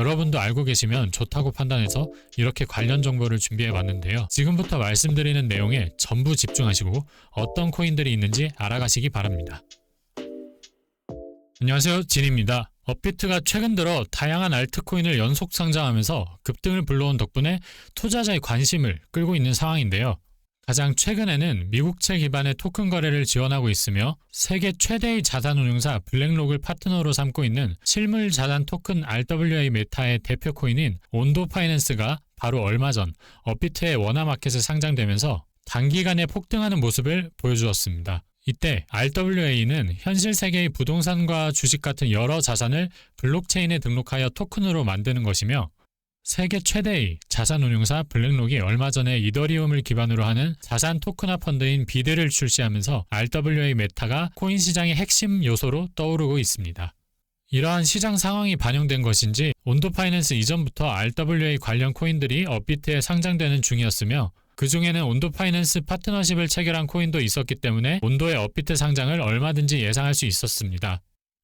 여러분도 알고 계시면 좋다고 판단해서 이렇게 관련 정보를 준비해 봤는데요. 지금부터 말씀드리는 내용에 전부 집중하시고 어떤 코인들이 있는지 알아가시기 바랍니다. 안녕하세요, 진입니다. 업비트가 최근 들어 다양한 알트코인을 연속 상장하면서 급등을 불러온 덕분에 투자자의 관심을 끌고 있는 상황인데요. 가장 최근에는 미국채 기반의 토큰 거래를 지원하고 있으며 세계 최대의 자산운용사 블랙록을 파트너로 삼고 있는 실물 자산 토큰 RWA 메타의 대표 코인인 온도 파이낸스가 바로 얼마 전 업비트의 원화마켓에 상장되면서 단기간에 폭등하는 모습을 보여주었습니다. 이때 RWA는 현실 세계의 부동산과 주식 같은 여러 자산을 블록체인에 등록하여 토큰으로 만드는 것이며 세계 최대의 자산운용사 블랙록이 얼마 전에 이더리움을 기반으로 하는 자산 토큰화 펀드인 비드를 출시하면서 RWA 메타가 코인 시장의 핵심 요소로 떠오르고 있습니다. 이러한 시장 상황이 반영된 것인지 온도 파이낸스 이전부터 RWA 관련 코인들이 업비트에 상장되는 중이었으며 그 중에는 온도 파이낸스 파트너십을 체결한 코인도 있었기 때문에 온도의 업비트 상장을 얼마든지 예상할 수 있었습니다.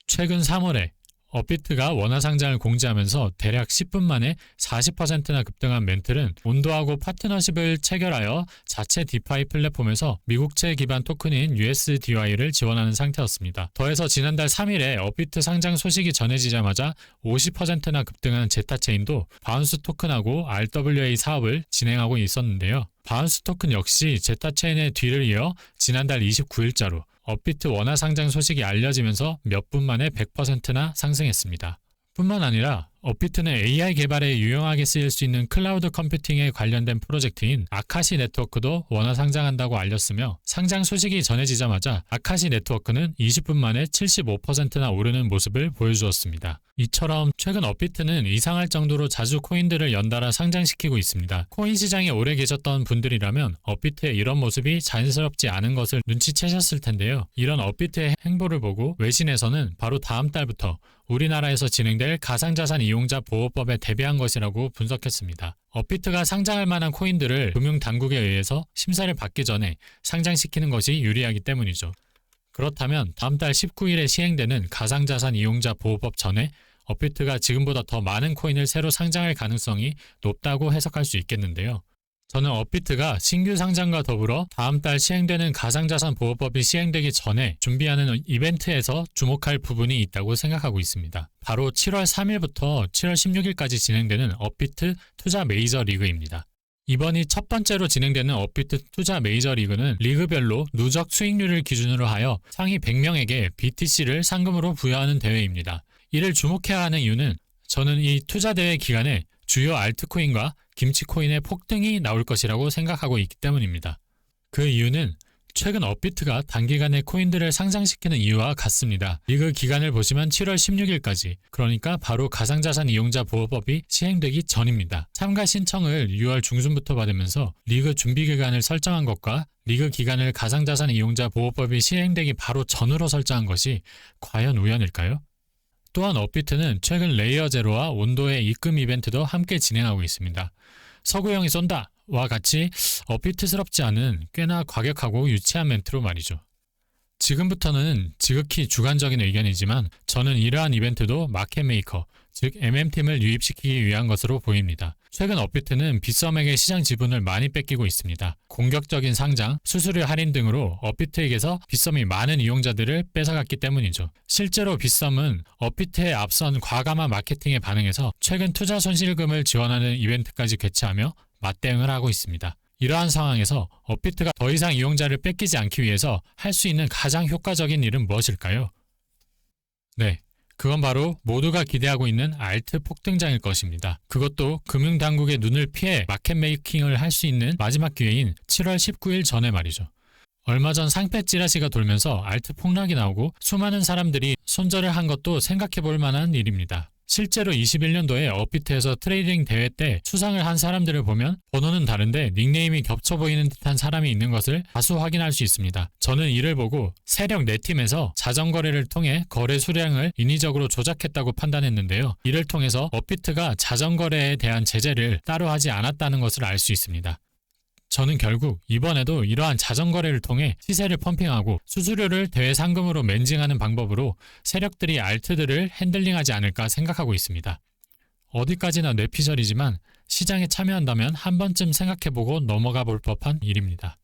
최근 3월에 업비트가 원화 상장을 공지하면서 대략 10분 만에 40%나 급등한 멘틀은 온도하고 파트너십을 체결하여 자체 디파이 플랫폼에서 미국채 기반 토큰인 USDY를 지원하는 상태였습니다. 더해서 지난달 3일에 업비트 상장 소식이 전해지자마자 50%나 급등한 제타체인도 바운스 토큰하고 RWA 사업을 진행하고 있었는데요. 바운스 토큰 역시 제타체인의 뒤를 이어 지난달 29일자로 업비트 원화 상장 소식이 알려지면서 몇 분 만에 100%나 상승했습니다. 뿐만 아니라 업비트는 AI 개발에 유용하게 쓰일 수 있는 클라우드 컴퓨팅에 관련된 프로젝트인 아카시 네트워크도 원화 상장한다고 알렸으며 상장 소식이 전해지자마자 아카시 네트워크는 20분 만에 75%나 오르는 모습을 보여주었습니다. 이처럼 최근 업비트는 이상할 정도로 자주 코인들을 연달아 상장시키고 있습니다. 코인 시장에 오래 계셨던 분들이라면 업비트의 이런 모습이 자연스럽지 않은 것을 눈치채셨을 텐데요. 이런 업비트의 행보를 보고 외신에서는 바로 다음 달부터 우리나라에서 진행될 가상자산 이용자 보호법에 대비한 것이라고 분석했습니다. 업비트가 상장할 만한 코인들을 금융당국에 의해서 심사를 받기 전에 상장시키는 것이 유리하기 때문이죠. 그렇다면 다음 달 19일에 시행되는 가상자산 이용자 보호법 전에 업비트가 지금보다 더 많은 코인을 새로 상장할 가능성이 높다고 해석할 수 있겠는데요. 저는 업비트가 신규 상장과 더불어 다음 달 시행되는 가상자산 보호법이 시행되기 전에 준비하는 이벤트에서 주목할 부분이 있다고 생각하고 있습니다. 바로 7월 3일부터 7월 16일까지 진행되는 업비트 투자 메이저 리그입니다. 이번이 첫 번째로 진행되는 업비트 투자 메이저 리그는 리그별로 누적 수익률을 기준으로 하여 상위 100명에게 BTC를 상금으로 부여하는 대회입니다. 이를 주목해야 하는 이유는 저는 이 투자 대회 기간에 주요 알트코인과 김치코인의 폭등이 나올 것이라고 생각하고 있기 때문입니다. 그 이유는 최근 업비트가 단기간에 코인들을 상장시키는 이유와 같습니다. 리그 기간을 보시면 7월 16일까지, 그러니까 바로 가상자산 이용자 보호법이 시행되기 전입니다. 참가 신청을 6월 중순부터 받으면서 리그 준비 기간을 설정한 것과 리그 기간을 가상자산 이용자 보호법이 시행되기 바로 전으로 설정한 것이 과연 우연일까요? 또한 업비트는 최근 레이어 제로와 온도의 입금 이벤트도 함께 진행하고 있습니다. 서구형이 쏜다! 와 같이 업비트스럽지 않은 꽤나 과격하고 유치한 멘트로 말이죠. 지금부터는 지극히 주관적인 의견이지만 저는 이러한 이벤트도 마켓메이커, 즉 MM팀을 유입시키기 위한 것으로 보입니다. 최근 업비트는 빗썸에게 시장 지분을 많이 뺏기고 있습니다. 공격적인 상장, 수수료 할인 등으로 업비트에게서 빗썸이 많은 이용자들을 뺏어갔기 때문이죠. 실제로 빗썸은 업비트의 앞선 과감한 마케팅에 반응해서 최근 투자 손실금을 지원하는 이벤트까지 개최하며 맞대응을 하고 있습니다. 이러한 상황에서 업비트가 더 이상 이용자를 뺏기지 않기 위해서 할 수 있는 가장 효과적인 일은 무엇일까요? 네, 그건 바로 모두가 기대하고 있는 알트 폭등장일 것입니다. 그것도 금융당국의 눈을 피해 마켓메이킹을 할 수 있는 마지막 기회인 7월 19일 전에 말이죠. 얼마 전 상패 찌라시가 돌면서 알트 폭락이 나오고 수많은 사람들이 손절을 한 것도 생각해 볼 만한 일입니다. 실제로 21년도에 업비트에서 트레이딩 대회 때 수상을 한 사람들을 보면 번호는 다른데 닉네임이 겹쳐 보이는 듯한 사람이 있는 것을 다수 확인할 수 있습니다. 저는 이를 보고 세력 4팀에서 자전거래를 통해 거래 수량을 인위적으로 조작했다고 판단했는데요. 이를 통해서 업비트가 자전거래에 대한 제재를 따로 하지 않았다는 것을 알 수 있습니다. 저는 결국 이번에도 이러한 자전거래를 통해 시세를 펌핑하고 수수료를 대회 상금으로 멘징하는 방법으로 세력들이 알트들을 핸들링하지 않을까 생각하고 있습니다. 어디까지나 뇌피셜이지만 시장에 참여한다면 한 번쯤 생각해보고 넘어가 볼 법한 일입니다.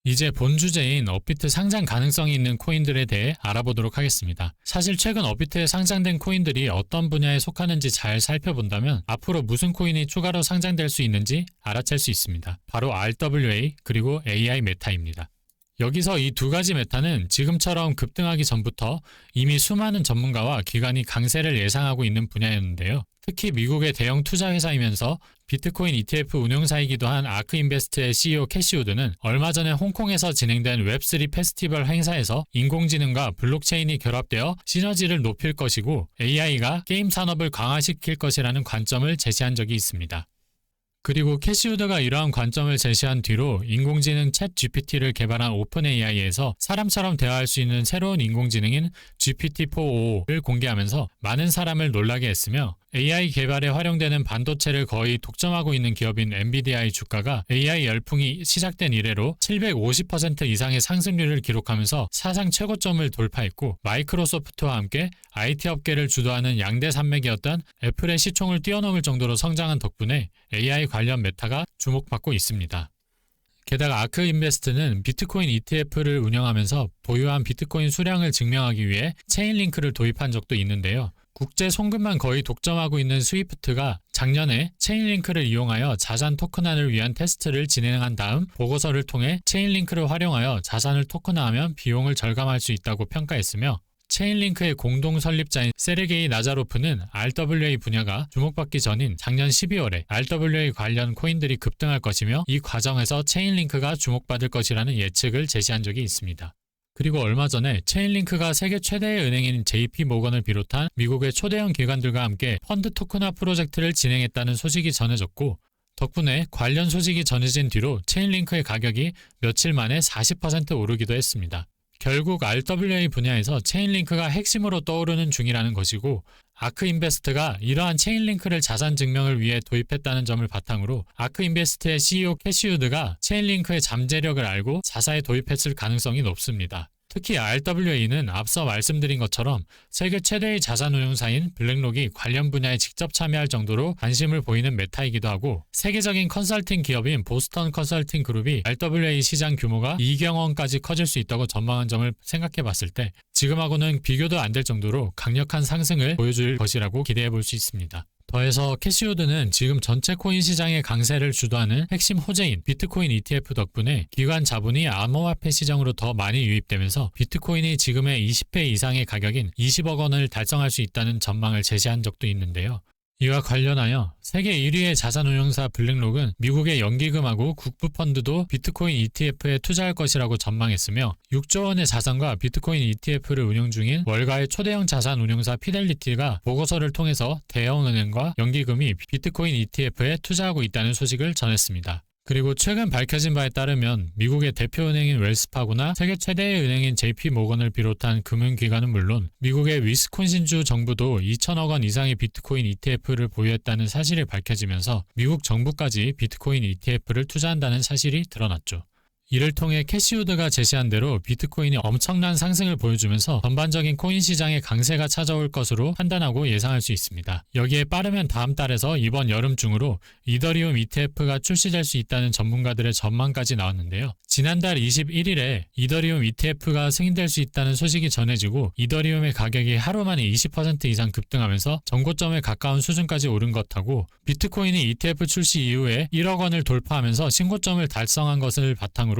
이제 본 주제인 업비트 상장 가능성이 있는 코인들에 대해 알아보도록 하겠습니다. 사실 최근 업비트에 상장된 코인들이 어떤 분야에 속하는지 잘 살펴본다면 앞으로 무슨 코인이 추가로 상장될 수 있는지 알아챌 수 있습니다. 바로 RWA 그리고 AI 메타입니다. 여기서 이 두 가지 메타는 지금처럼 급등하기 전부터 이미 수많은 전문가와 기관이 강세를 예상하고 있는 분야였는데요. 특히 미국의 대형 투자 회사이면서 비트코인 ETF 운용사이기도 한 아크인베스트의 CEO 캐시 우드는 얼마 전에 홍콩에서 진행된 웹3 페스티벌 행사에서 인공지능과 블록체인이 결합되어 시너지를 높일 것이고 AI가 게임 산업을 강화시킬 것이라는 관점을 제시한 적이 있습니다. 그리고 캐시 우드가 이러한 관점을 제시한 뒤로 인공지능 챗 GPT를 개발한 오픈AI에서 사람처럼 대화할 수 있는 새로운 인공지능인 GPT-4o 를 공개하면서 많은 사람을 놀라게 했으며 AI 개발에 활용되는 반도체를 거의 독점하고 있는 기업인 엔비디아의 주가가 AI 열풍이 시작된 이래로 750% 이상의 상승률을 기록하면서 사상 최고점을 돌파했고 마이크로소프트와 함께 IT 업계를 주도하는 양대 산맥이었던 애플의 시총을 뛰어넘을 정도로 성장한 덕분에 AI 관련 메타가 주목받고 있습니다. 게다가 아크인베스트는 비트코인 ETF를 운영하면서 보유한 비트코인 수량을 증명하기 위해 체인링크를 도입한 적도 있는데요. 국제 송금만 거의 독점하고 있는 스위프트가 작년에 체인링크를 이용하여 자산 토큰화를 위한 테스트를 진행한 다음 보고서를 통해 체인링크를 활용하여 자산을 토큰화하면 비용을 절감할 수 있다고 평가했으며 체인링크의 공동 설립자인 세르게이 나자로프는 RWA 분야가 주목받기 전인 작년 12월에 RWA 관련 코인들이 급등할 것이며 이 과정에서 체인링크가 주목받을 것이라는 예측을 제시한 적이 있습니다. 그리고 얼마 전에 체인링크가 세계 최대의 은행인 JP모건을 비롯한 미국의 초대형 기관들과 함께 펀드 토큰화 프로젝트를 진행했다는 소식이 전해졌고 덕분에 관련 소식이 전해진 뒤로 체인링크의 가격이 며칠 만에 40% 오르기도 했습니다. 결국 RWA 분야에서 체인링크가 핵심으로 떠오르는 중이라는 것이고 아크인베스트가 이러한 체인링크를 자산 증명을 위해 도입했다는 점을 바탕으로 아크인베스트의 CEO 캐시 우드가 체인링크의 잠재력을 알고 자사에 도입했을 가능성이 높습니다. 특히 RWA는 앞서 말씀드린 것처럼 세계 최대의 자산 운용사인 블랙록이 관련 분야에 직접 참여할 정도로 관심을 보이는 메타이기도 하고 세계적인 컨설팅 기업인 보스턴 컨설팅 그룹이 RWA 시장 규모가 2경 원까지 커질 수 있다고 전망한 점을 생각해 봤을 때 지금하고는 비교도 안 될 정도로 강력한 상승을 보여줄 것이라고 기대해 볼 수 있습니다. 더해서 캐시 우드는 지금 전체 코인 시장의 강세를 주도하는 핵심 호재인 비트코인 ETF 덕분에 기관 자본이 암호화폐 시장으로 더 많이 유입되면서 비트코인이 지금의 20배 이상의 가격인 20억 원을 달성할 수 있다는 전망을 제시한 적도 있는데요. 이와 관련하여 세계 1위의 자산운용사 블랙록은 미국의 연기금하고 국부펀드도 비트코인 ETF에 투자할 것이라고 전망했으며 6조 원의 자산과 비트코인 ETF를 운영 중인 월가의 초대형 자산운용사 피델리티가 보고서를 통해서 대형은행과 연기금이 비트코인 ETF에 투자하고 있다는 소식을 전했습니다. 그리고 최근 밝혀진 바에 따르면 미국의 대표은행인 웰스파고나 세계 최대의 은행인 JP모건을 비롯한 금융기관은 물론 미국의 위스콘신주 정부도 2천억 원 이상의 비트코인 ETF를 보유했다는 사실이 밝혀지면서 미국 정부까지 비트코인 ETF를 투자한다는 사실이 드러났죠. 이를 통해 캐시 우드가 제시한 대로 비트코인이 엄청난 상승을 보여주면서 전반적인 코인 시장의 강세가 찾아올 것으로 판단하고 예상할 수 있습니다. 여기에 빠르면 다음 달에서 이번 여름 중으로 이더리움 ETF가 출시될 수 있다는 전문가들의 전망까지 나왔는데요. 지난달 21일에 이더리움 ETF가 승인될 수 있다는 소식이 전해지고 이더리움의 가격이 하루 만에 20% 이상 급등하면서 전고점에 가까운 수준까지 오른 것하고 비트코인이 ETF 출시 이후에 1억 원을 돌파하면서 신고점을 달성한 것을 바탕으로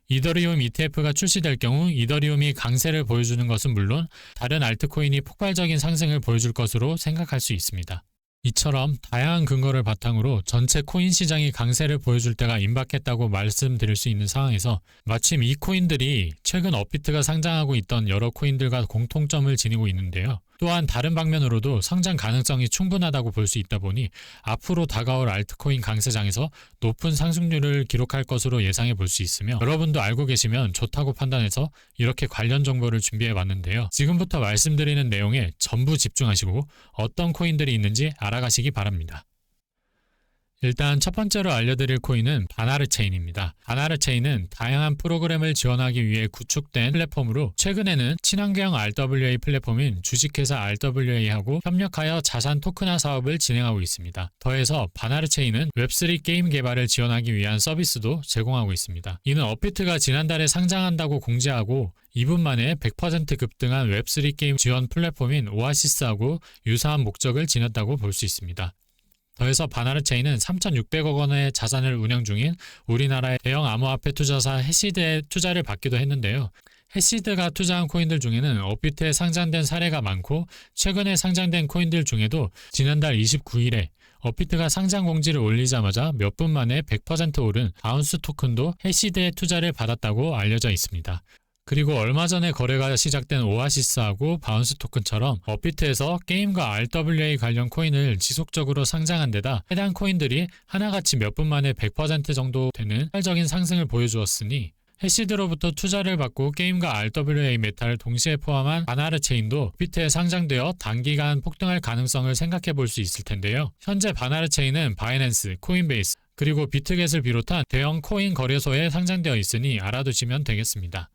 이더리움 ETF가 출시될 경우 이더리움이 강세를 보여주는 것은 물론 다른 알트코인이 폭발적인 상승을 보여줄 것으로 생각할 수 있습니다. 이처럼 다양한 근거를 바탕으로 전체 코인 시장이 강세를 보여줄 때가 임박했다고 말씀드릴 수 있는 상황에서 마침 이 코인들이 최근 업비트가 상장하고 있던 여러 코인들과 공통점을 지니고 있는데요. 또한 다른 방면으로도 성장 가능성이 충분하다고 볼 수 있다 보니 앞으로 다가올 알트코인 강세장에서 높은 상승률을 기록할 것으로 예상해 볼 수 있으며 여러분도 알고 계시면 좋다고 판단해서 이렇게 관련 정보를 준비해 봤는데요. 지금부터 말씀드리는 내용에 전부 집중하시고 어떤 코인들이 있는지 알아가시기 바랍니다. 일단 첫 번째로 알려드릴 코인은 바나르 체인입니다. 바나르 체인은 다양한 프로그램을 지원하기 위해 구축된 플랫폼으로 최근에는 친환경 RWA 플랫폼인 주식회사 RWA하고 협력하여 자산 토큰화 사업을 진행하고 있습니다. 더해서 바나르 체인은 웹3 게임 개발을 지원하기 위한 서비스도 제공하고 있습니다. 이는 업비트가 지난달에 상장한다고 공지하고 2분 만에 100% 급등한 웹3 게임 지원 플랫폼인 오아시스하고 유사한 목적을 지녔다고 볼 수 있습니다. 더해서 바나르 체인은 3,600억 원의 자산을 운영 중인 우리나라의 대형 암호화폐 투자사 해시드에 투자를 받기도 했는데요. 해시드가 투자한 코인들 중에는 업비트에 상장된 사례가 많고 최근에 상장된 코인들 중에도 지난달 29일에 업비트가 상장 공지를 올리자마자 몇 분 만에 100% 오른 바운스 토큰도 해시드에 투자를 받았다고 알려져 있습니다. 그리고 얼마 전에 거래가 시작된 오아시스하고 바운스 토큰처럼 업비트에서 게임과 RWA 관련 코인을 지속적으로 상장한 데다 해당 코인들이 하나같이 몇 분 만에 100% 정도 되는 폭발적인 상승을 보여주었으니 해시드로부터 투자를 받고 게임과 RWA 메타를 동시에 포함한 바나르 체인도 업비트에 상장되어 단기간 폭등할 가능성을 생각해 볼 수 있을 텐데요. 현재 바나르 체인은 바이낸스, 코인베이스, 그리고 비트겟을 비롯한 대형 코인 거래소에 상장되어 있으니 알아두시면 되겠습니다.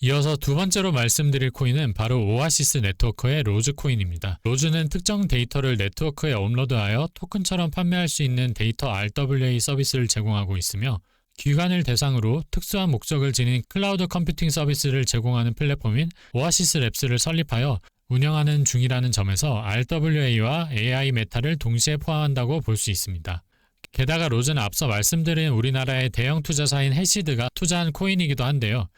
이어서 두 번째로 말씀드릴 코인은 바로 오아시스 네트워크의 로즈 코인입니다. 로즈는 특정 데이터를 네트워크에 업로드하여 토큰처럼 판매할 수 있는 데이터 RWA 서비스를 제공하고 있으며 기관을 대상으로 특수한 목적을 지닌 클라우드 컴퓨팅 서비스를 제공하는 플랫폼인 오아시스 랩스를 설립하여 운영하는 중이라는 점에서 RWA와 AI 메타를 동시에 포함한다고 볼 수 있습니다. 게다가 로즈는 앞서 말씀드린 우리나라의 대형 투자사인 해시드가 투자한 코인이기도 한데요.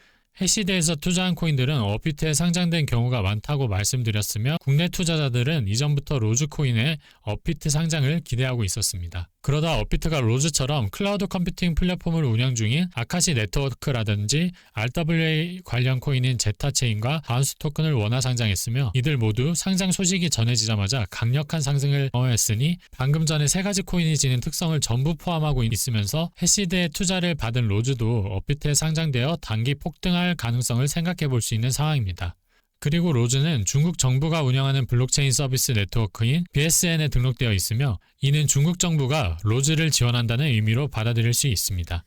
해시드에서 투자한 코인들은 업비트에 상장된 경우가 많다고 말씀드렸으며 국내 투자자들은 이전부터 로즈 코인의 업비트 상장을 기대하고 있었습니다. 그러다 업비트가 로즈처럼 클라우드 컴퓨팅 플랫폼을 운영 중인 아카시 네트워크라든지 RWA 관련 코인인 제타체인과 바운스 토큰을 원화 상장했으며 이들 모두 상장 소식이 전해지자마자 강력한 상승을 경험했으니 방금 전에 세 가지 코인이 지닌 특성을 전부 포함하고 있으면서 해시드에 투자를 받은 로즈도 업비트에 상장되어 단기 폭등할 가능성을 생각해 볼 수 있는 상황입니다. 그리고 로즈는 중국 정부가 운영하는 블록체인 서비스 네트워크인 BSN에 등록되어 있으며 이는 중국 정부가 로즈를 지원한다는 의미로 받아들일 수 있습니다.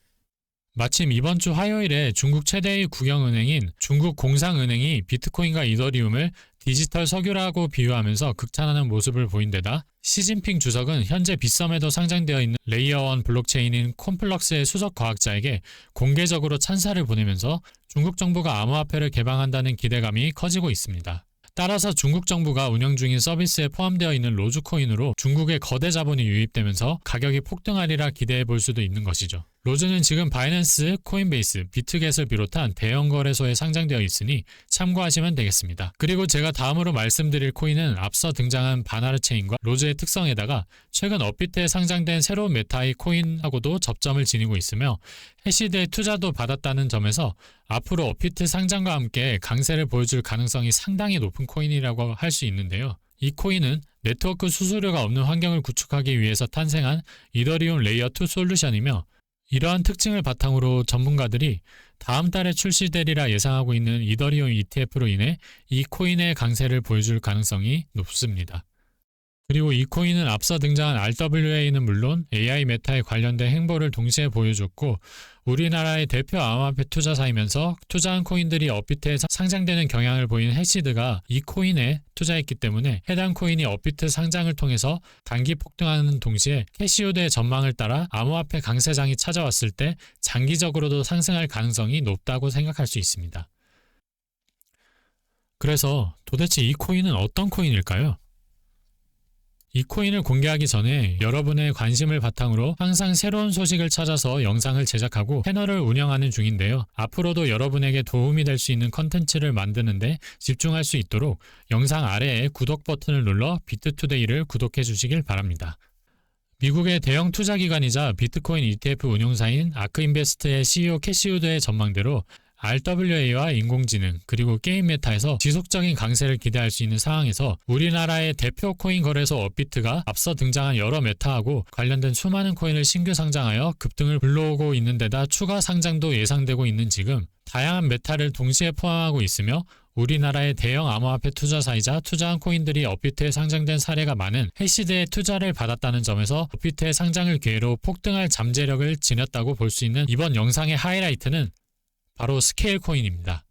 마침 이번 주 화요일에 중국 최대의 국영은행인 중국공상은행이 비트코인과 이더리움을 디지털 석유라고 비유하면서 극찬하는 모습을 보인 데다 시진핑 주석은 현재 빗썸에도 상장되어 있는 레이어1 블록체인인 콤플럭스의 수석 과학자에게 공개적으로 찬사를 보내면서 중국 정부가 암호화폐를 개방한다는 기대감이 커지고 있습니다. 따라서 중국 정부가 운영 중인 서비스에 포함되어 있는 로즈코인으로 중국의 거대 자본이 유입되면서 가격이 폭등하리라 기대해 볼 수도 있는 것이죠. 로즈는 지금 바이낸스, 코인베이스, 비트겟을 비롯한 대형 거래소에 상장되어 있으니 참고하시면 되겠습니다. 그리고 제가 다음으로 말씀드릴 코인은 앞서 등장한 바나르 체인과 로즈의 특성에다가 최근 업비트에 상장된 새로운 메타의 코인하고도 접점을 지니고 있으며 해시드에 투자도 받았다는 점에서 앞으로 업비트 상장과 함께 강세를 보여줄 가능성이 상당히 높은 코인이라고 할 수 있는데요. 이 코인은 네트워크 수수료가 없는 환경을 구축하기 위해서 탄생한 이더리움 레이어2 솔루션이며 이러한 특징을 바탕으로 전문가들이 다음 달에 출시되리라 예상하고 있는 이더리움 ETF로 인해 이 코인의 강세를 보여줄 가능성이 높습니다. 그리고 이 코인은 앞서 등장한 RWA는 물론 AI 메타에 관련된 행보를 동시에 보여줬고 우리나라의 대표 암호화폐 투자사이면서 투자한 코인들이 업비트에 상장되는 경향을 보인 해시드가 이 코인에 투자했기 때문에 해당 코인이 업비트 상장을 통해서 단기 폭등하는 동시에 캐시우드의 전망을 따라 암호화폐 강세장이 찾아왔을 때 장기적으로도 상승할 가능성이 높다고 생각할 수 있습니다. 그래서 도대체 이 코인은 어떤 코인일까요? 이 코인을 공개하기 전에 여러분의 관심을 바탕으로 항상 새로운 소식을 찾아서 영상을 제작하고 채널을 운영하는 중인데요. 앞으로도 여러분에게 도움이 될 수 있는 컨텐츠를 만드는데 집중할 수 있도록 영상 아래에 구독 버튼을 눌러 비트투데이를 구독해 주시길 바랍니다. 미국의 대형 투자기관이자 비트코인 ETF 운용사인 아크인베스트의 CEO 캐시우드의 전망대로 RWA와 인공지능 그리고 게임 메타에서 지속적인 강세를 기대할 수 있는 상황에서 우리나라의 대표 코인 거래소 업비트가 앞서 등장한 여러 메타하고 관련된 수많은 코인을 신규 상장하여 급등을 불러오고 있는 데다 추가 상장도 예상되고 있는 지금 다양한 메타를 동시에 포함하고 있으며 우리나라의 대형 암호화폐 투자사이자 투자한 코인들이 업비트에 상장된 사례가 많은 해시드의 투자를 받았다는 점에서 업비트의 상장을 기회로 폭등할 잠재력을 지녔다고 볼 수 있는 이번 영상의 하이라이트는 바로 스케일 코인입니다.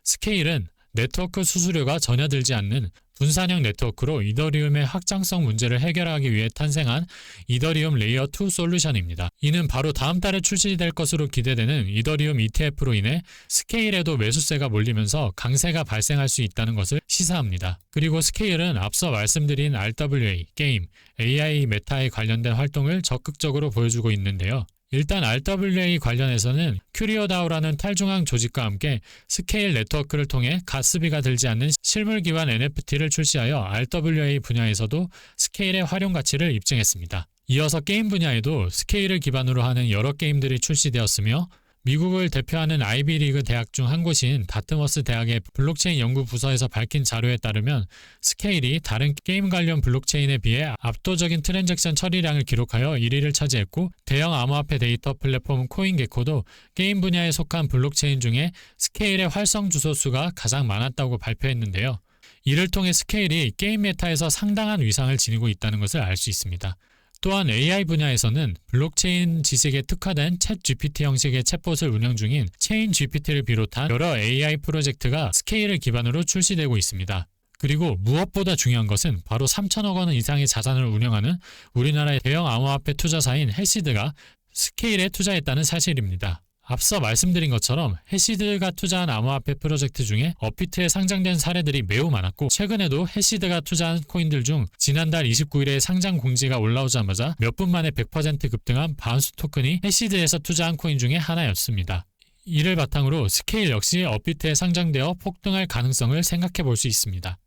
스케일은 네트워크 수수료가 전혀 들지 않는 분산형 네트워크로 이더리움의 확장성 문제를 해결하기 위해 탄생한 이더리움 레이어 2 솔루션입니다. 이는 바로 다음 달에 출시될 것으로 기대되는 이더리움 ETF로 인해 스케일에도 매수세가 몰리면서 강세가 발생할 수 있다는 것을 시사합니다. 그리고 스케일은 앞서 말씀드린 RWA, 게임, AI 메타에 관련된 활동을 적극적으로 보여주고 있는데요. 일단 RWA 관련해서는 큐리오다오라는 탈중앙 조직과 함께 스케일 네트워크를 통해 가스비가 들지 않는 실물 기반 NFT를 출시하여 RWA 분야에서도 스케일의 활용 가치를 입증했습니다. 이어서 게임 분야에도 스케일을 기반으로 하는 여러 게임들이 출시되었으며 미국을 대표하는 아이비리그 대학 중 한 곳인 다트머스 대학의 블록체인 연구 부서에서 밝힌 자료에 따르면 스케일이 다른 게임 관련 블록체인에 비해 압도적인 트랜잭션 처리량을 기록하여 1위를 차지했고 대형 암호화폐 데이터 플랫폼 코인게코도 게임 분야에 속한 블록체인 중에 스케일의 활성 주소 수가 가장 많았다고 발표했는데요. 이를 통해 스케일이 게임 메타에서 상당한 위상을 지니고 있다는 것을 알 수 있습니다. 또한 AI 분야에서는 블록체인 지식에 특화된 챗 GPT 형식의 챗봇을 운영 중인 체인 GPT를 비롯한 여러 AI 프로젝트가 스케일을 기반으로 출시되고 있습니다. 그리고 무엇보다 중요한 것은 바로 3천억 원 이상의 자산을 운영하는 우리나라의 대형 암호화폐 투자사인 해시드가 스케일에 투자했다는 사실입니다. 앞서 말씀드린 것처럼 해시드가 투자한 암호화폐 프로젝트 중에 업비트에 상장된 사례들이 매우 많았고 최근에도 해시드가 투자한 코인들 중 지난달 29일에 상장 공지가 올라오자마자 몇 분 만에 100% 급등한 바운스 토큰이 해시드에서 투자한 코인 중에 하나였습니다. 이를 바탕으로 스케일 역시 업비트에 상장되어 폭등할 가능성을 생각해 볼 수 있습니다.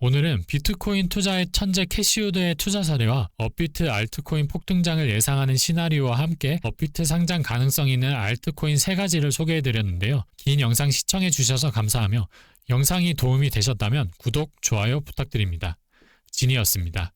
오늘은 비트코인 투자의 천재 캐시우드의 투자 사례와 업비트 알트코인 폭등장을 예상하는 시나리오와 함께 업비트 상장 가능성이 있는 알트코인 3가지를 소개해드렸는데요. 긴 영상 시청해주셔서 감사하며 영상이 도움이 되셨다면 구독, 좋아요 부탁드립니다. 진이었습니다.